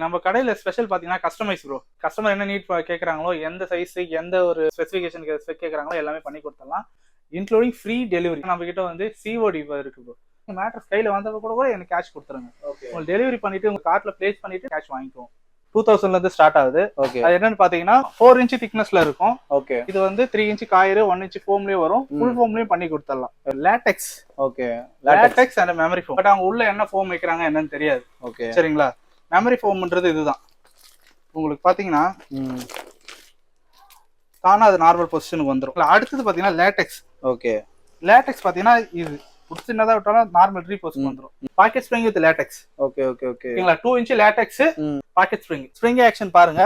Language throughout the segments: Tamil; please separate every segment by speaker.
Speaker 1: நம்ம கடையில ஸ்பெஷல் பாத்தீங்கன்னா கஸ்டமைஸ் ப்ரோ. கஸ்டமர் என்ன நீட் கேக்குறாங்களோ, எந்த சைஸ் எந்த ஒரு ஸ்பெசிஃபிகேஷன் கேக்குறாங்களோ எல்லாமே பண்ணி கொடுத்துடலாம். Including free delivery. நம்ம கிட்ட வந்து சிஓடி இருக்கு ப்ரோ. மேட்ரஸ் கையில வந்தப்ப கூட எனக்கு கேஷ் கொடுத்துருங்க. உங்களுக்கு டெலிவரி பண்ணிட்டு உங்க கார்ட்ல பிளேஸ் பண்ணிட்டு கேஷ் வாங்கிக்குவோம். 2000ல இருந்து ஸ்டார்ட் ஆகுது. அது என்னன்னு பாத்தீங்கன்னா 4 இன்ச் திக்னஸ்ல இருக்கும். ஓகே, இது வந்து 3 இன்ச் காயர் 1 இன்ச் ஃபோம்லயே வரும். ஃபுல் ஃபோம்லயும் பண்ணி கொடுத்துடலாம். Latex. Okay, latex and memory foam. But அவங்க உள்ள என்ன ஃபோம் வைக்கிறாங்க என்னன்னு தெரியாது. ஓகே, சரிங்களா. மெமரி ஃபோம்ன்றது இதுதான். உங்களுக்கு பாத்தீங்கன்னா தானா அது நார்மல் பொசிஷனுக்கு வந்துடும். அடுத்தது பாத்தீங்கன்னா லேட்டெக்ஸ். ஓகே, லேட்டெக்ஸ் பாத்தீங்கன்னா இது சின்னதா விட்டாலும் நார்மல் ரீபோஸ் வந்துரும். Packet spring with LaTeX. Okay okay ஓகேங்களா. 2 inch LaTeX packet spring. Spring action பாருங்க.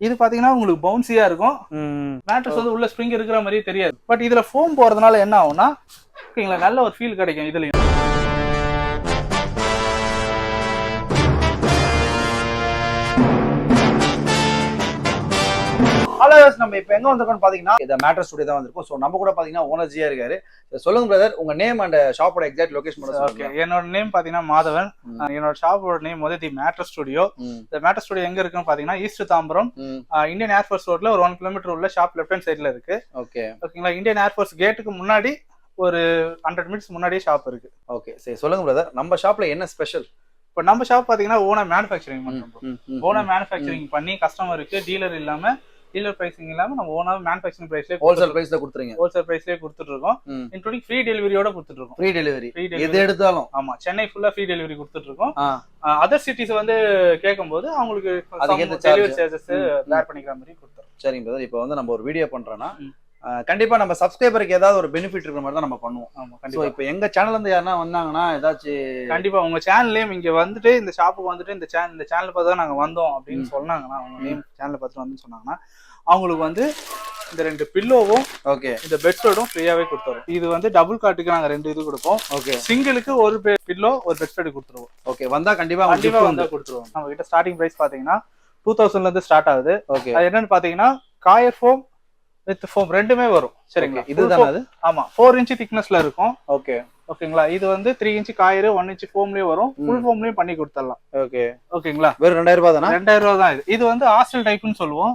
Speaker 1: இது பாத்தீங்கன்னா உங்களுக்கு பவுன்சியா இருக்கும். மேட்ரஸ் வந்து உள்ள ஸ்ப்ரிங் இருக்கிற மாதிரியே தெரியாது. பட் இதுல ஃபோம் போறதுனால என்ன ஆகும்னா ஓகேங்களா, நல்ல ஒரு ஃபீல் கிடைக்கும் இதுலயும்.
Speaker 2: நம்ம இப்ப எங்க வந்திருக்கோம் பாத்தீங்கன்னா இந்த மேட்ரஸ் ஸ்டுடியோ தான் வந்திருக்கோம். சோ நம்ம கூட பாத்தீங்கன்னா ஓனர்ஜியா இருக்காரு. சொல்லுங்க பிரதர், உங்க நேம் அண்ட் ஷாப்போட எக்ஸாக்ட் லொகேஷன் மட்டும் சொல்லுங்க.
Speaker 1: என்னோட நேம் பாத்தீங்கன்னா மாதவன். என்னோட ஷாப்போட நேம் வந்து தி மேட்ரஸ் ஸ்டுடியோ. இந்த மேட்ரஸ் ஸ்டுடியோ எங்க இருக்குன்னு பாத்தீங்கன்னா ஈஸ்ட் தாம்பரம் இந்தியன் ஏர்ஃபோர்ஸ் ரோட்ல ஒரு 1 கிலோமீட்டர் உள்ள ஷாப் லெஃப்ட் ஹேண்ட் சைடுல இருக்கு. ஓகே, ஓகேங்களா. இந்தியன் ஏர்ஃபோர்ஸ் கேட்டுக்கு முன்னாடி ஒரு 100 மீட்டர்ஸ் முன்னாடியே ஷாப் இருக்கு.
Speaker 2: ஓகே, சரி சொல்லுங்க பிரதர், நம்ம ஷாப்ல என்ன ஸ்பெஷல்?
Speaker 1: இப்போ நம்ம ஷாப் பாத்தீங்கன்னா ஓனா மேனுஃபேக்சரிங் பண்றோம். ஓனா மேனுஃபேக்சரிங் பண்ணி கஸ்டமருக்கு டீலர் இல்லாம டீலர் பிரைசிங் இல்லாம நம்ம ஓனா மேனுஃபேக்சரிங் பிரைஸ்லயே
Speaker 2: ஹோல்சேல் பிரைஸ்ல கொடுத்துறீங்க.
Speaker 1: ஹோல்சேல் பிரைஸ்லயே கொடுத்துட்டு இருக்கோம். இன்க்ளூடிங் ஃப்ரீ டெலிவரியோட கொடுத்துட்டு இருக்கோம்.
Speaker 2: ஃப்ரீ டெலிவரி எது எடுத்தாலும்.
Speaker 1: ஆமா, சென்னை ஃபுல்லா ஃப்ரீ டெலிவரி கொடுத்துட்டு இருக்கோம். அதர் சிட்டிஸ் வந்து கேட்கும்போது அவங்களுக்கு டெலிவரி சார்ஜஸ் பேர் பண்ணிக்கிற மாதிரி கொடுத்துறோம்.
Speaker 2: சரிங்க பிரதர், இப்போ வந்து நம்ம ஒரு வீடியோ பண்றோம்னா கண்டிப்பா நம்ம சப்ஸ்கிரைபருக்கு ஏதாவது ஒரு பெனிஃபிட் இருக்கிற மாதிரி தான் நம்ம பண்ணுவோம். ஆமா, கண்டிப்பா. இப்போ எங்க சேனல்ல இருந்து யாரா வந்தாங்கன்னா ஏதாச்சும்
Speaker 1: கண்டிப்பா உங்க சேனல்லேயும் இங்க வந்துட்டு இந்த ஷாப்புக்கு வந்துட்டு இந்த சேனல் பார்த்து தான் நாங்க வந்தோம் அப்படின்னு சொன்னாங்கன்னா, அவங்க நேம் சேனல் பார்த்து வந்து சொன்னாங்கன்னா அவங்களுக்கு வந்து இந்த 2 பில்லோவும் ஓகே இந்த பெட்ஷீட்டும் ஃப்ரீயாவே கொடுத்துருவோம். இது வந்து டபுள் காட்டுக்கு நாங்க 2 இது கொடுப்போம். ஓகே, சிங்கிளுக்கு ஒரு பில்லோ ஒரு பெட்ஷீட் கொடுத்துருவோம். ஓகே, வந்தா கண்டிப்பா வந்தா கொடுத்துருவோம். நம்ம கிட்ட ஸ்டார்டிங் பிரைஸ் பாத்தீங்கன்னா 2000ல இருந்து ஸ்டார்ட் ஆகுது. ஓகே, அது என்னன்னு பாத்தீங்கன்னா காயர் ஃபோம் வித் ஃபோம் ரெண்டுமே வரும். சரிங்களா, இதுதான் அது. ஆமா, 4 இன்ச் திக்னஸ்ல இருக்கும். ஓகே, ஓகேங்களா. இது வந்து 3 இன்ச் காயர் 1 இன்ச் ஃபோம்லயே வரும். ஃபுல் ஃபோம்லயும் பண்ணி கொடுத்துடலாம். ஓகே, ஓகேங்களா.
Speaker 2: வெறும் 2000 ரூபாய் தானா?
Speaker 1: 2000 ரூபாய் தான். இது வந்து ஹாஸ்டல் டைப்னு சொல்லுவோம்.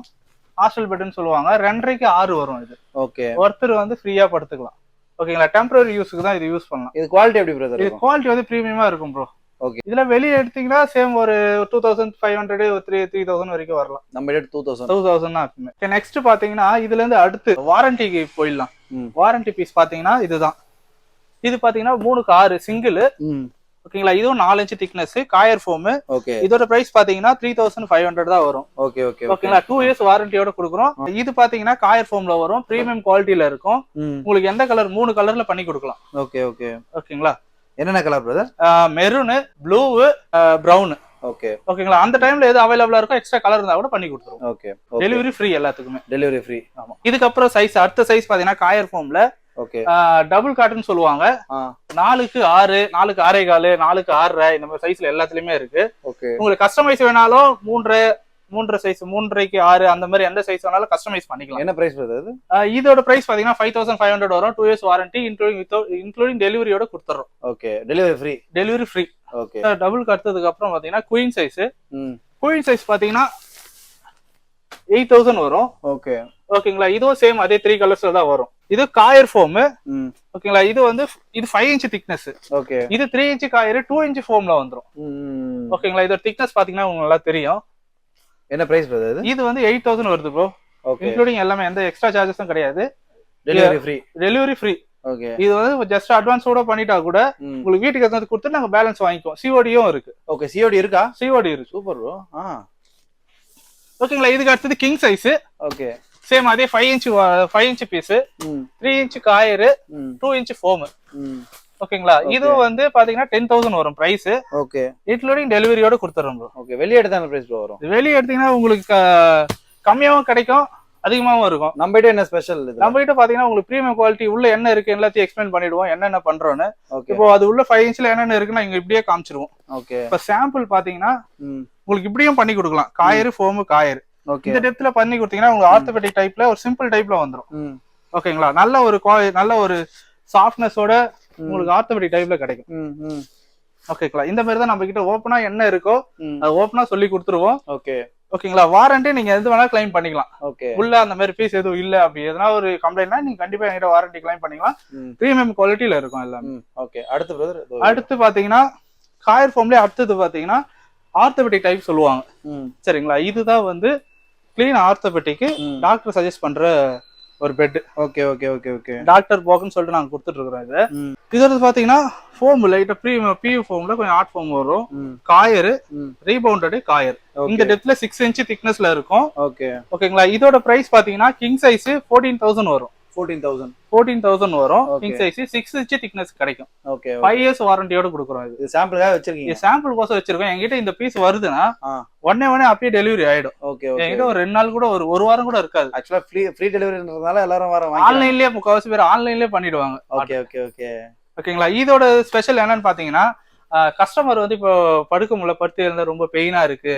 Speaker 1: ஹாஸ்டல் பெட்னு சொல்லுவாங்க. 2.5க்கு 6 வரும் இது. ஓகே, ஒருத்தர் வந்து ஃப்ரீயா படுத்துக்கலாம். ஓகேங்களா. டெம்பரரி யூஸ்க்கு தான் இது யூஸ் பண்ணலாம்.
Speaker 2: இது குவாலிட்டி எப்படி பிரதர்?
Speaker 1: இது குவாலிட்டி வந்து பிரீமியமா இருக்கும் ப்ரோ. ஓகே, இதுல வெளியே எடுத்தீங்கன்னா சேம் ஒரு 2500 3000 வரைக்கும் வரலாம். நம்ம ரேட் 2000 தான் இருக்குமே. நெக்ஸ்ட் பாத்தீங்கன்னா இதுல இருந்து அடுத்து வாரண்டிக்கு போயிடலாம். வாரண்டி பீஸ் பாத்தீங்கன்னா இதுதான். இது பாத்தீங்கன்னா 3க்கு 6 சிங்கிள். ஓகேங்களா. இதுவும் 4 inch thickness coir foam. Okay, இதோட பிரைஸ் பாத்தீங்கன்னா 3500 தான் வரும். ஓகே ஓகே ஓகேங்களா. 2 இயர்ஸ் வாரண்டியோட கொடுக்குறோம். இது பாத்தீங்கன்னா காயர் ஃபோம்ல வரும். பிரீமியம் குவாலிட்டியில இருக்கும். உங்களுக்கு எந்த கலர் 3 கலர்ல பண்ணி கொடுக்கலாம். ஓகே ஓகே ஓகேங்களா.
Speaker 2: என்னென்ன colour brother?
Speaker 1: Maroon, blue, brown. Okay, ஓகேங்களா. அந்த டைம்ல எது அவைலபிளா இருக்கோ எக்ஸ்ட்ரா கலர் இருந்தா கூட பண்ணி கொடுத்துருவோம். ஓகே, டெலிவரி ஃப்ரீ எல்லாத்துக்குமே. Delivery free. ஆமா. இதுக்கப்புறம் சைஸ் அடுத்த சைஸ் பாத்தீங்கன்னா காயர் ஃபோம்ல ஓகே டபுள் காட்டன் சொல்லுவாங்க. 4க்கு 6 4க்கு 6.25 4க்கு 6.5 இந்த மாதிரி சைஸ்ல எல்லாத்துலயுமே இருக்கு. ஓகே, உங்களுக்கு கஸ்டமைஸ் வேணாலும் 3 சைஸ் 3.5க்கு 6 அந்த மாதிரி எந்த சைஸ் வேணாலும் கஸ்டமைஸ் பண்ணிக்கலாம். என்ன பிரைஸ் வருது? இதோட பிரைஸ் பாத்தீங்கன்னா 5500 வரும். 2 இயர்ஸ் வாரண்டி இன்க்ளூடிங் டெலிவரியோட கொடுத்துறோம். Okay, delivery free. Delivery free. Okay, double கட்டதுக்கு அப்புறம் பாத்தீங்கன்னா குயின் சைஸ். குயின் சைஸ் பாத்தீங்கன்னா 8000 வரும். ஓகே, ஓகேங்களா. இதுவும் சேம் அதே 3 கலர்ஸ்ல தான் வரும். இது காயர் ஃபோம். ஓகேங்களா. இது வந்து இது 5 இன்ச் திக்னஸ். ஓகே, இது 3 இன்ச் காயர் 2 இன்ச் ஃபோம்ல வந்துரும். ஓகேங்களா. இதோட திக்னஸ் பாத்தீங்கன்னா உங்களுக்கு நல்லா தெரியும். என்ன பிரைஸ் வருது? இது வந்து 8000 வருது ப்ரோ. ஓகே, இன்க்ளூடிங் எல்லாமே எந்த எக்ஸ்ட்ரா சார்ஜஸும் கிடையாது. Delivery free. Delivery free. Okay, இது வந்து ஜஸ்ட் அட்வான்ஸோட பண்ணிட்டா கூட உங்களுக்கு வீட்டுக்கு எடுத்து கொடுத்து நாங்க பேலன்ஸ் வாங்கிக்குவோம். சிஓடியும் இருக்கு. ஓகே, சிஓடி இருக்கா? சிஓடி இருக்கு. Super bro. ஓகேங்களா. இதுக்கு அடுத்தது கிங் சைஸ். ஓகே, சேம் அதே 5 inch piece 3 inch coir 2 inch foam. ஓகேங்களா. இதுவும் வந்து பாத்தீங்கன்னா 10000 வரும் பிரைஸ். ஓகே, இன்க்ளூடிங் டெலிவரியோட கொடுத்துறோம் ப்ரோ. ஓகே, வெளியே எடுத்தா பிரைஸ் வரும். வெளியே எடுத்தீங்கன்னா உங்களுக்கு கம்மியாவும் கிடைக்கும், அதிகமாவும் இருக்கும். நம்ம கிட்ட என்ன ஸ்பெஷல்? நம்ம கிட்ட பாத்தீங்கன்னா உங்களுக்கு பிரீமியம் குவாலிட்டி உள்ள என்ன இருக்கு எல்லாத்தையும் எக்ஸ்பிளைன் பண்ணிடுவோம் என்னென்ன பண்றோம்னு. இப்போ அது உள்ள 5 இன்ச்ல என்னென்ன இருக்குன்னா இங்க இப்படியே காமிச்சிருவோம். ஓகே, இப்ப சாம்பிள் பாத்தீங்கன்னா உங்களுக்கு இப்படியும் பண்ணி கொடுக்கலாம். காயர் ஃபோம் காயர் இந்த டெப்த்ல பண்ணி கொடுத்தீங்கன்னா உங்களுக்கு ஆர்த்தோபெடிக் டைப்ல ஒரு சிம்பிள் டைப்ல வந்துரும். ஓகேங்களா. நல்ல ஒரு சாஃப்ட்னஸோட உங்களுக்கு ஆர்த்தோபெடிக் டைப்ல கிடைக்கும். ஓகேங்களா இந்த மாதிரி தான் நம்ம கிட்ட ஓப்பனா என்ன இருக்கோ அது ஓப்பனா சொல்லி கொடுத்துருவோம்.
Speaker 2: ஓகே
Speaker 1: ஓகேங்களா வாரண்டி நீங்க எது வேணா கிளைம் பண்ணிக்கலாம்.
Speaker 2: ஓகே
Speaker 1: உள்ள அந்த மாதிரி பீஸ் எதுவும் இல்ல அப்படி எதனா ஒரு கம்ப்ளைண்ட்னா நீங்க கண்டிப்பா என்கிட்ட வாரண்டி கிளைம் பண்ணிக்கலாம். பிரீமியம் குவாலிட்டியில இருக்கும் எல்லாமே.
Speaker 2: ஓகே அடுத்து பிரதர்
Speaker 1: அடுத்து பாத்தீங்கன்னா காயர் ஃபார்ம்லயே அடுத்தது பாத்தீங்கன்னா ஆர்த்தோபெடிக் டைப் சொல்லுவாங்க. சரிங்களா இதுதான் வந்து கிளீன் ஆர்த்தோபெடிக்கு டாக்டர் சஜஸ்ட் பண்ற ஒரு bed.
Speaker 2: Okay okay okay okay
Speaker 1: doctor போக்குன்னு சொல்லிட்டு நாங்க கொடுத்துட்டு இருக்கிறோம். இது வந்து பாத்தீங்கன்னா ஃபோம் லைட்டா பியூ ஃபோம்ல கொஞ்சம் ஆர்ட் ஃபோம் வரும். காயர் ரீபவுண்டட் காயர் இந்த டெப்த்ல 6 இன்ச் திக்னஸ்ல இருக்கும்.
Speaker 2: ஓகே
Speaker 1: ஓகேங்களா இதோட பிரைஸ் பாத்தீங்கன்னா கிங் சைஸ் 14,000 வரும். 14,000 வரும். கிங் சைஸ் 6 இன்ச் திக்னஸ் கிடைக்கும்.
Speaker 2: ஓகே
Speaker 1: 5 இயர்ஸ் வாரண்டியோட கொடுக்குறோம். இது
Speaker 2: சாம்பிளுக்காக வச்சிருக்கீங்க?
Speaker 1: சாம்பிள் கோசம் வச்சிருக்கோம். என்கிட்ட இந்த பீஸ் வருதுன்னா உடனே அப்படியே டெலிவரி ஆயிடும்.
Speaker 2: ஓகே
Speaker 1: என்கிட்ட ஒரு 2 நாள் கூட ஒரு வாரம் கூட இருக்காது.
Speaker 2: ஆக்சுவலா ஃப்ரீ டெலிவரின்றதால எல்லாரும்
Speaker 1: ஆன்லைன்லயே முக்காவாசி பேர் ஆன்லைன்லயே பண்ணிடுவாங்க.
Speaker 2: ஓகே ஓகே ஓகே
Speaker 1: ஓகேங்களா இதோட ஸ்பெஷல் என்னன்னு பாத்தீங்கன்னா கஸ்டமர் வந்து இப்போ படுக்க முடியல, படுத்து இருந்தா ரொம்ப பெயினா இருக்கு,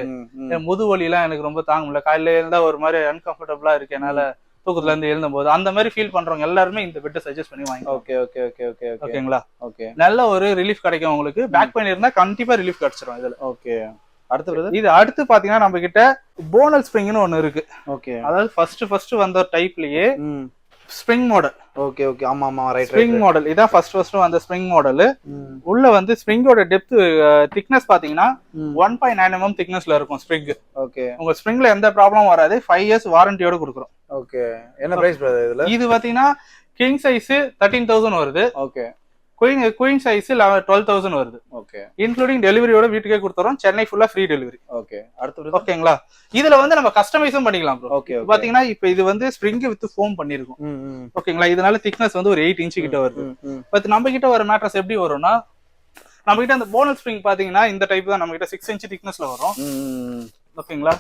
Speaker 1: முது வலி எல்லாம் எனக்கு ரொம்ப தாங்க முடியல, காலையில இருந்தா ஒரு மாதிரி அன்கம்ஃபர்டபுளா இருக்கு என்னால தூக்கத்துல இருந்து எழுந்தும் போது, அந்த மாதிரி ஃபீல் பண்றவங்க எல்லாருமே இந்த பெட்டை சஜஸ்ட் பண்ணி வாங்க.
Speaker 2: ஓகே ஓகே ஓகே ஓகே
Speaker 1: ஓகேங்களா
Speaker 2: ஓகே நல்ல
Speaker 1: நல்ல ஒரு ரிலீஃப் கிடைக்கும் உங்களுக்கு. பேக் பெயின் இருந்தா கண்டிப்பா ரிலீஃப் கிடைச்சிரும் இதுல.
Speaker 2: ஓகே அடுத்து
Speaker 1: இது அடுத்து பாத்தீங்கன்னா நம்ம கிட்ட போனல் ஸ்ப்ரிங்னு ஒண்ணு இருக்கு.
Speaker 2: ஓகே
Speaker 1: அதாவது ஃபர்ஸ்ட் வந்த டைப்லயே ஸ்ப்ரிங் மாடல்.
Speaker 2: ஓகே ஓகே ஆமா ஆமா ரைட்
Speaker 1: ஸ்ப்ரிங் மாடல் இதான் ஃபர்ஸ்ட் வந்த ஸ்ப்ரிங் மாடல். உள்ள வந்து ஸ்ப்ரிங்கோட டெப்த் திக்னஸ் பாத்தீங்கன்னா 1.9 mm திக்னஸ்ல இருக்கும் ஸ்ப்ரிங்.
Speaker 2: ஓகே
Speaker 1: உங்க ஸ்ப்ரிங்ல எந்த ப்ராப்ளமும் வராது. 5 இயர்ஸ் வாரண்டியோட கொடுக்குறோம்.
Speaker 2: ஓகே என்ன பிரைஸ் பிரதர் இதுல?
Speaker 1: இது பாத்தீங்கன்னா கிங் சைஸ் 13,000 வருது.
Speaker 2: ஓகே
Speaker 1: குயின் சைஸ் 12,000 வருது.
Speaker 2: ஓகே
Speaker 1: இன்க்ளூடிங் டெலிவரியோட வீட்டுக்கே கொடுத்துறோம். சென்னை ஃபுல்லா ஃப்ரீ டெலிவரி.
Speaker 2: ஓகே அடுத்து
Speaker 1: ஓகேங்களா இதுல வந்து நம்ம கஸ்டமைஸும் பண்ணிக்கலாம் ப்ரோ.
Speaker 2: ஓகே
Speaker 1: பாத்தீங்கன்னா இப்போ இது வந்து ஸ்ப்ரிங் வித் ஃபோம் பண்ணிருக்கும். ஓகேங்களா இதனால திக்னஸ் வந்து ஒரு 8 இன்ச் கிட்ட வருது. பட் நம்ம கிட்ட வர மேட்ரஸ் எப்படி வரும்னா நம்ம கிட்ட அந்த போனல் ஸ்ப்ரிங் பாத்தீங்கன்னா இந்த டைப் தான் நம்ம கிட்ட 6 இன்ச் திக்னஸ்ல வரும். ஓகேங்களா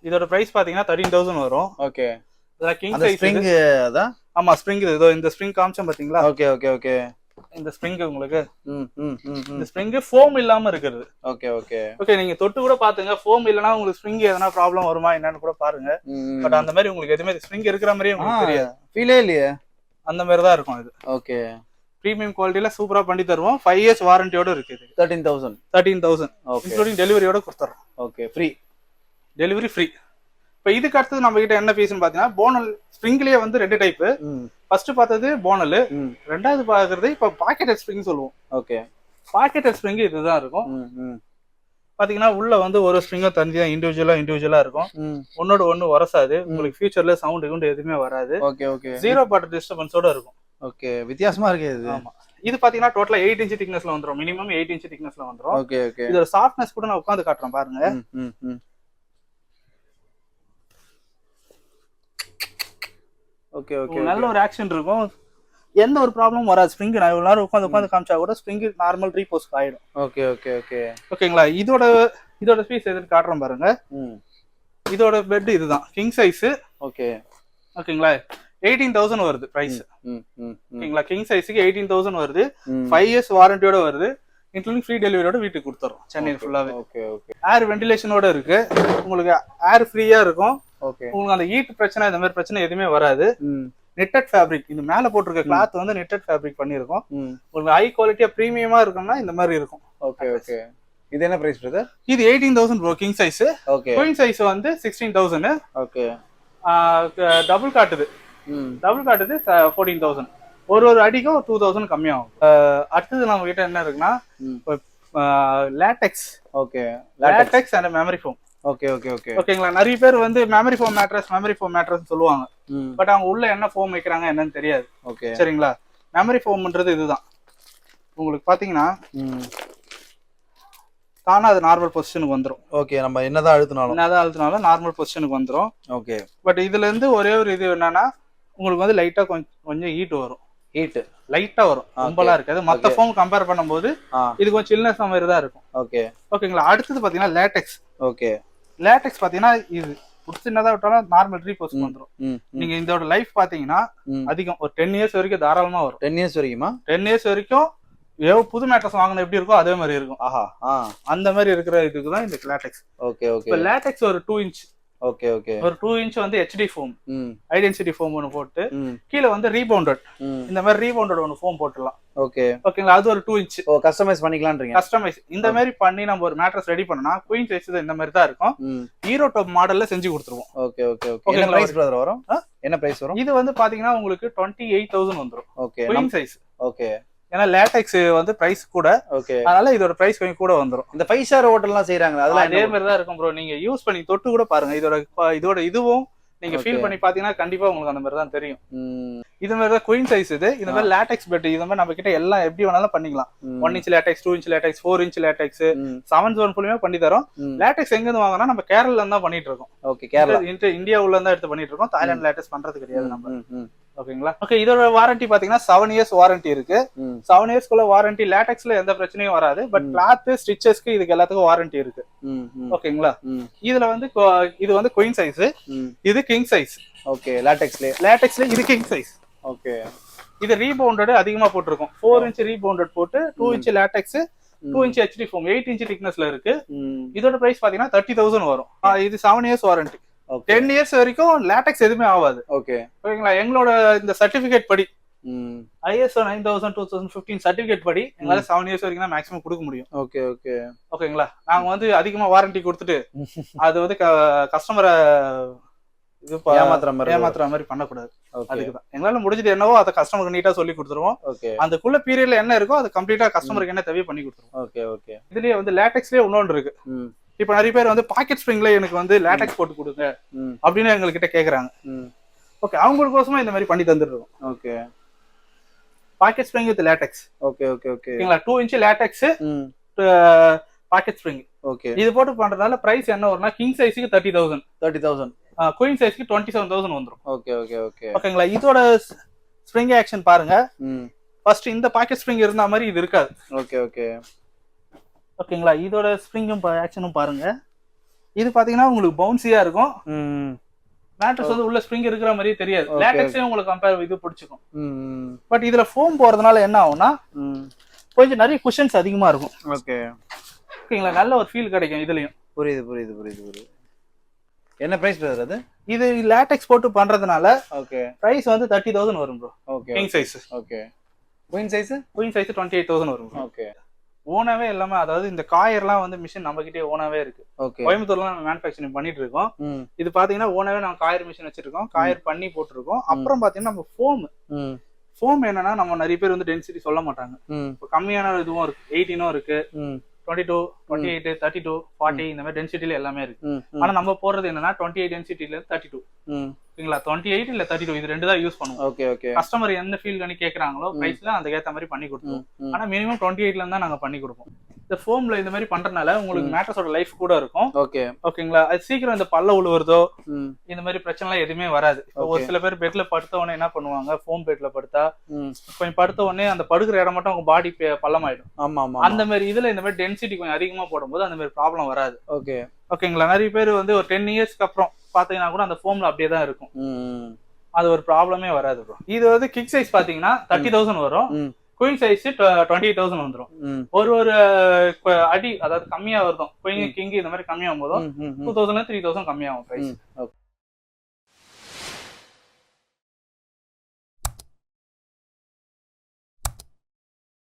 Speaker 1: இதோட பிரைஸ் பாத்தீங்கன்னா 13,000 வரும்.
Speaker 2: ஓகே
Speaker 1: இதெல்லாம் கிங்
Speaker 2: அந்த
Speaker 1: சைஸ்
Speaker 2: ஸ்ப்ரிங் அதான்.
Speaker 1: ஆமா ஸ்ப்ரிங் இதோ இந்த ஸ்ப்ரிங் காமிச்சேன் பாத்தீங்களா?
Speaker 2: ஓகே ஓகே ஓகே
Speaker 1: இந்த ஸ்ப்ரிங் உங்களுக்கு இந்த
Speaker 2: ம்
Speaker 1: ஸ்ப்ரிங் ஃபோம் இல்லாம இருக்குது.
Speaker 2: ஓகே ஓகே
Speaker 1: ஓகே நீங்க தொட்டு கூட பாத்துங்க. ஃபோம் இல்லனா உங்களுக்கு ஸ்ப்ரிங் எதனா ப்ராப்ளம் வருமா என்னன்னு கூட பாருங்க. பட் அந்த மாதிரி உங்களுக்கு எதுவுமே ஸ்ப்ரிங் இருக்கிற மாதிரியே உங்களுக்கு தெரியாது.
Speaker 2: ஃபீலே இல்லையே.
Speaker 1: அந்த மாதிரி தான் இருக்கும் இது.
Speaker 2: ஓகே
Speaker 1: பிரீமியம் குவாலிட்டில சூப்பரா பண்ணி தருவோம். 5 இயர்ஸ் வாரண்டியோட இருக்கு. 13,000 இன்க்ளூடிங் டெலிவரியோட கொடுத்துறோம்.
Speaker 2: Okay free
Speaker 1: delivery free. இப்போ இதுக்கு அடுத்தது நம்ம கிட்ட என்ன பீஸ்னு பாத்தீங்கன்னா போனல் ஸ்ப்ரிங்லயே வந்து 2 டைப். ஃபர்ஸ்ட் பார்த்தது போனல், ரெண்டாவது பாக்குறது இப்போ பாக்கெட் ஸ்ப்ரிங் சொல்லுவோம்.
Speaker 2: ஓகே
Speaker 1: பாக்கெட் ஸ்ப்ரிங் இதுதான் இருக்கும். பாத்தீங்கன்னா உள்ள வந்து ஒரு ஸ்ப்ரிங்கும் தனியா இண்டிவிஜுவலா இருக்கும். ஒன்னோட ஒண்ணு உரசாது. உங்களுக்கு ஃபியூச்சர்ல சவுண்ட் எதுவுமே வராது.
Speaker 2: ஓகே ஓகே
Speaker 1: 0 பாட் டிஸ்டர்பன்ஸோட இருக்கும்.
Speaker 2: ஓகே வித்தியாசமா இருக்கு இது.
Speaker 1: ஆமா இது பாத்தீங்கன்னா டோட்டலா 8 இன்ச் திக்னஸ்ல வந்துரும். மினிமம் 8 இன்ச் திக்னஸ்ல வந்துரும்.
Speaker 2: ஓகே ஓகே
Speaker 1: இதோட சாஃப்ட்னஸ் கூட நான் உட்கார்ந்து காட்டுறேன் பாருங்க.
Speaker 2: ஓகே ஓகே
Speaker 1: நல்ல ஒரு ஆக்ஷன் இருக்கும். எந்த ஒரு ப்ராப்ளமும் வராது. ஸ்ப்ரிங் நான் இவ்வளவு நேரம் உட்காந்து காமிச்சா கூட ஸ்ப்ரிங் நார்மல் ரீபோஸ் ஆயிடும்.
Speaker 2: ஓகே ஓகே ஓகே
Speaker 1: ஓகேங்களா இதோட பீஸ் எதுன்னு காட்டுறேன் பாருங்க. இதோட பெட் இதுதான் கிங் சைஸ்.
Speaker 2: ஓகே
Speaker 1: ஓகேங்களா 18,000 வருது பிரைஸ். ஓகேங்களா கிங் சைஸ்க்கு 18,000 வருது. 5 இயர்ஸ் வாரண்டியோட வருது. இன்க்ளூடிங் ஃப்ரீ டெலிவரியோட வீட்டுக்கு கொடுத்துறோம் சென்னை ஃபுல்லாவே.
Speaker 2: ஓகே ஓகே
Speaker 1: ஏர் வென்டிலேஷனோட இருக்கு. உங்களுக்கு ஏர் ஃப்ரீயா இருக்கும்.
Speaker 2: ஓகே
Speaker 1: உங்களுக்கு அந்த ஹீட் பிரச்சனை இந்த மாதிரி பிரச்சனை எதுவுமே வராது. நெட்டட் ஃபேப்ரிக் இந்த மேல போட்டிருக்க கிளாத் வந்து நெட்டட் ஃபேப்ரிக் பண்ணிருக்கோம். உங்களுக்கு ஹை குவாலிட்டியா பிரீமியமா இருக்கும்னா இந்த மாதிரி இருக்கும்.
Speaker 2: ஓகே ஓகே இது என்ன பிரைஸ் பிரதர்?
Speaker 1: இது 18,000 bro king size.
Speaker 2: Okay
Speaker 1: queen size வந்து 16,000.
Speaker 2: ஓகே
Speaker 1: டபுள் காட்டுது 14,000. ஒரு அடிக்கும் 2,000 கம்மியாகும். அடுத்தது நம்ம கிட்ட என்ன இருக்குன்னா latex.
Speaker 2: Okay
Speaker 1: latex and memory foam.
Speaker 2: Okay okay okay
Speaker 1: ஓகேங்களா நிறைய பேர் வந்து மெமரி ஃபோம் மேட்ரஸ் சொல்லுவாங்க. பட் அவங்க உள்ள என்ன ஃபோம் வைக்கிறாங்க என்னன்னு தெரியாது.
Speaker 2: ஓகே
Speaker 1: சரிங்களா மெமரி ஃபோம்ன்றது இதுதான். உங்களுக்கு பாத்தீங்கன்னா தானா அது நார்மல் பொசிஷனுக்கு வந்துரும்.
Speaker 2: ஓகே நம்ம என்னதான் அழுத்தினாலும்
Speaker 1: நார்மல் பொசிஷனுக்கு வந்துரும்.
Speaker 2: ஓகே
Speaker 1: பட் இதுல இருந்து ஒரே ஒரு இது என்னன்னா உங்களுக்கு வந்து லைட்டா கொஞ்சம் ஹீட் வரும். லைட்டா வரும், ரொம்பலாம் இருக்காது. மத்த ஃபோம் கம்பேர் பண்ணும்போது இது கொஞ்சம் சில்னஸ் மாதிரி தான் இருக்கும்.
Speaker 2: ஓகே
Speaker 1: ஓகேங்களா அடுத்தது பாத்தீங்கன்னா லேட்டெக்ஸ்.
Speaker 2: ஓகே
Speaker 1: லேட்டெக்ஸ் பாத்தீங்கன்னா இது சின்னதா விட்டாலும் நார்மல் ரீபோஸ் வந்துரும். நீங்க இதோட லைஃப் பாத்தீங்கன்னா அதிகம் ஒரு 10 இயர்ஸ் வரைக்கும் தாராளமா வரும்.
Speaker 2: 10 இயர்ஸ் வரைக்குமா? 10
Speaker 1: இயர்ஸ் வரைக்கும் புது மேட்ரஸ் வாங்கினா எப்படி இருக்கோ அதே மாதிரி இருக்கும்.
Speaker 2: ஆஹா
Speaker 1: அந்த மாதிரி இருக்கிற இதுக்கு தான் இந்த லேட்டெக்ஸ்.
Speaker 2: ஓகே ஓகே
Speaker 1: இப்போ லேட்டெக்ஸ் ஒரு 2 இன்ச்
Speaker 2: ஓகே ஓகே.
Speaker 1: ஒரு 2 இன்ச் வந்து ஹெச்டி ஃபோம்,
Speaker 2: ம்
Speaker 1: ஐடென்சிட்டி ஃபோம் ஒன்று போட்டு
Speaker 2: ம்
Speaker 1: கீழே வந்து ரீபவுண்டட்
Speaker 2: ம்.
Speaker 1: இந்த மாதிரி ரீபவுண்டட் ஒன்று ஃபோம் போட்டுடலாம்.
Speaker 2: ஓகே
Speaker 1: ஓகேங்களா, அது ஒரு 2 இன்ச்.
Speaker 2: ஓ கஸ்டமைஸ் பண்ணிக்கலாம்ன்றீங்க.
Speaker 1: கஸ்டமைஸ் இந்த மாதிரி பண்ணி நம்ம ஒரு மேட்ரஸ் ரெடி பண்ணனா குயின் சைஸ் இந்த மாதிரி தான் இருக்கும்.
Speaker 2: ம்
Speaker 1: ஹீரோ டாப் மாடல்ல செஞ்சு கொடுத்துருவோம்.
Speaker 2: Okay okay okay. என்ன பிரைஸ் பிரதர் வரும்? என்ன பிரைஸ் வரும்?
Speaker 1: இது வந்து பாத்தீங்கன்னா உங்களுக்கு 28,000 வந்துரும்.
Speaker 2: Okay
Speaker 1: queen size.
Speaker 2: ஓகே.
Speaker 1: ஏன்னா லேட்டெக்ஸ் வந்து பிரைஸ் கூட,
Speaker 2: ஓகே.
Speaker 1: அதனால இதோட பிரைஸ் கொஞ்சம் கூட வந்துரும்.
Speaker 2: இந்த 5 ஸ்டார் ஹோட்டல்லாம் செய்றாங்க அதெல்லாம்
Speaker 1: அதே மாதிரி தான் இருக்கும் ப்ரோ. நீங்க யூஸ் பண்ணி தொட்டு கூட பாருங்க. இதோட இதுவும் நீங்க ஃபீல் பண்ணி பாத்தீங்கன்னா கண்டிப்பா உங்களுக்கு அந்த மாதிரி தான் தெரியும். இது மாதிரி தான் குயின் சைஸ். இது இந்த மாதிரி லேட்டெக்ஸ் பெட் இது மாதிரி நம்ம கிட்ட எல்லாம் எப்படி வேணாலும் பண்ணிக்கலாம். 1 inch latex, 2 inch latex, 4 inch latex, 7 zone ஃபுல்லுமே பண்ணி தரோம். லேட்டெக்ஸ் எங்க இருந்து வாங்கினா நம்ம கேரளால இருந்து தான் பண்ணிட்டு இருக்கோம்.
Speaker 2: ஓகே. கேரளா
Speaker 1: இந்தியா உள்ள இருந்தா எடுத்து பண்ணிட்டு இருக்கோம். தாய்லாந்து லேட்டெக்ஸ் பண்றது கிடையாது நம்ம. ஓகேங்களா. ஓகே. இதோட வாரண்டி பாத்தீங்கன்னா 7 இயர்ஸ் வாரண்டி இருக்கு. 7 இயர்ஸ்க்குள்ள வாரண்டி. லேட்டெக்ஸ்ல எந்த பிரச்சனையும் வராது. பட் கிளாத் ஸ்டிச்சஸ்க்கு இதுக்கு எல்லாத்துக்கும் வாரண்டி இருக்கு. ஓகேங்களா. இதுல வந்து இது வந்து குயின் சைஸ், இது கிங் சைஸ்.
Speaker 2: ஓகே. லேட்டெக்ஸ்ல
Speaker 1: இது கிங் சைஸ்.
Speaker 2: ஓகே.
Speaker 1: இது ரீபவுண்டட் அதிகமா போட்டிருக்கும். 4 இன்ச் ரீபவுண்டட் போட்டு 2 inch latex, 2 inch HD foam 8 inch திக்னஸ்ல இருக்கு. இதோட பிரைஸ் பாத்தீங்கன்னா 30,000 வரும். இது 7 இயர்ஸ் வாரண்டி. 10 இயர்ஸ் வரைக்கும் லேட்டெக்ஸ் எதுவுமே ஆகாது.
Speaker 2: ஓகே.
Speaker 1: ஓகேங்களா. எங்களோட இந்த சர்டிபிகேட் படி ISO 9000:2015 சர்டிபிகேட் படி எங்களால 7 இயர்ஸ் வரைக்கும் தான் மேக்ஸிமம் கொடுக்க முடியும்.
Speaker 2: Okay okay.
Speaker 1: ஓகேங்களா. நாங்க வந்து அதிகமா வாரண்டி கொடுத்துட்டு அது வந்து கஸ்டமரை இது ஏமாத்துற மாதிரி பண்ணக்கூடாது. அதுக்குதான் எங்களால முடிஞ்சது என்னவோ அதை கஸ்டமருக்கு நீட்டா சொல்லி கொடுத்துருவோம். அதுக்குள்ள பீரியட்ல என்ன இருக்கோ அது கம்ப்ளீட்டா கஸ்டமருக்கு என்ன தேவையோ பண்ணி கொடுத்துருவோம்.
Speaker 2: Okay okay.
Speaker 1: இதுலயே வந்து லேட்டெக்ஸ்லயே இன்னொன்று இருக்கு. இப்ப நிறைய பேர் வந்து பாக்கெட் ஸ்ப்ரிங்ல எனக்கு வந்து லேட்டெக்ஸ் போட்டு கொடுங்க அப்படின்னு எங்ககிட்ட கேக்குறாங்க. ஓகே. அவங்களுக்கோசமா இந்த மாதிரி பண்ணி தந்துடுறோம்.
Speaker 2: Okay.
Speaker 1: Packet spring with LaTeX.
Speaker 2: Okay okay okay.
Speaker 1: ஓகேங்களா. 2 inch LaTeX packet spring.
Speaker 2: Okay.
Speaker 1: இது போட்டு பண்றதால பிரைஸ் என்ன வரும்னா கிங் சைஸ்க்கு 30,000, குயின் சைஸ்க்கு 27,000 வந்துரும்.
Speaker 2: Okay okay okay.
Speaker 1: ஓகேங்களா. இதோட ஸ்ப்ரிங் ஆக்ஷன் பாருங்க. ஃபர்ஸ்ட் இந்த பாக்கெட் ஸ்ப்ரிங் இருந்த மாதிரி இது இருக்காது.
Speaker 2: Okay okay.
Speaker 1: ஓகேங்களா. இதோட ஸ்ப்ரிங்கும் ஆக்ஷனும் பாருங்க. இது பாத்தீங்கன்னா உங்களுக்கு பவுன்சியா இருக்கும். மேட்ரஸ் வந்து உள்ள ஸ்ப்ரிங் இருக்கிற மாதிரியே தெரியாது. லேட்டெக்ஸே உங்களுக்கு கம்பேர் இது பிடிச்சிக்கும். பட் இதுல ஃபோம் போறதுனால என்ன ஆகும்னா கொஞ்சம் நிறைய குஷன்ஸ் அதிகமா இருக்கும்.
Speaker 2: ஓகே.
Speaker 1: ஓகேங்களா. நல்ல ஒரு ஃபீல் கிடைக்கும் இதுலயும்.
Speaker 2: புரியுது புரியுது புரியுது புரியுது. என்ன பிரைஸ் பிரதர் அது?
Speaker 1: இது லேட்டெக்ஸ் போட்டு பண்றதுனால
Speaker 2: ஓகே
Speaker 1: பிரைஸ் வந்து 30,000 வரும் bro.
Speaker 2: Okay.
Speaker 1: King size.
Speaker 2: Okay. Queen size
Speaker 1: 28,000 வரும்.
Speaker 2: ஓகே.
Speaker 1: ஓனாவே எல்லாமே, அதாவது இந்த காயர்லாம் வந்து மிஷின் நம்ம கிட்டே ஓனாவே இருக்கு.
Speaker 2: ஓகே.
Speaker 1: கோயம்புத்தூர்ல நம்ம மேனுஃபேக்சரிங் பண்ணிட்டு இருக்கோம். இது பாத்தீங்கன்னா ஓனாவே நம்ம காயர் மிஷின் வச்சிருக்கோம். காயர் பண்ணி போட்டுருக்கோம். அப்புறம் பாத்தீங்கன்னா நம்ம ஃபோம் என்னன்னா நம்ம நிறைய பேர் வந்து டென்சிட்டி சொல்ல மாட்டாங்க. கம்மியான இதுவும் இருக்கு, 18 இருக்கு, 22, 28, 32, 40 இந்த மாதிரி டென்சிட்டில எல்லாமே இருக்கு. ஆனா நம்ம போடுறது என்னன்னா 28 டென்சிட்டில 32. ஓகேங்களா. 28 இல்ல 32 இது ரெண்டு தான் யூஸ் பண்ணுவோம்.
Speaker 2: Okay okay.
Speaker 1: கஸ்டமர் எந்த ஃபீல் பண்ணி கேக்குறாங்களோ பிரைஸ்ல அந்த ஏத்த மாதிரி பண்ணி கொடுப்போம். ஆனா மினிமம் 28ல இருந்தா நாங்க பண்ணி கொடுப்போம். இந்த ஃபோம்ல இந்த மாதிரி பண்றதுனால உங்களுக்கு மேட்ரஸோட லைஃப் கூட இருக்கும்.
Speaker 2: ஓகே.
Speaker 1: ஓகேங்களா. அது சீக்கிரம் இந்த பல்ல உழுவுறதோ இந்த மாதிரி பிரச்சனை எல்லாம் எதுவுமே வராது. ஒரு சில பேர் பெட்ல படுத்த உடனே என்ன பண்ணுவாங்க, ஃபோம் பெட்ல படுத்தா கொஞ்சம் படுத்த உடனே அந்த படுக்கிற இடம் மட்டும் அவங்க பாடி பள்ளமாயிடும்.
Speaker 2: ஆமா ஆமா.
Speaker 1: அந்த மாதிரி இதுல இந்த மாதிரி டென்சிட்டி கொஞ்சம் அதிகமா போடும்போது அந்த மாதிரி ப்ராப்ளம் வராது.
Speaker 2: ஓகே.
Speaker 1: ஓகேங்களா. நிறைய பேர் வந்து ஒரு 10 இயர்ஸ்க்கு அப்புறம் பாத்தீங்கன்னா கூட அந்த ஃபோம்ல அப்படியே தான் இருக்கும். அது ஒரு ப்ராப்ளமே வராது ப்ரோ. இது வந்து கிங் சைஸ் பாத்தீங்கன்னா 30,000 வரும். குயின் சைஸ் 28,000 வந்துரும். ஒரு அடி அதாவது கம்மியா வருதும். குயின் கிங் இந்த மாதிரி கம்மியாகும் போதும் 2,000 3,000 கம்மியாகும் பிரைஸ்.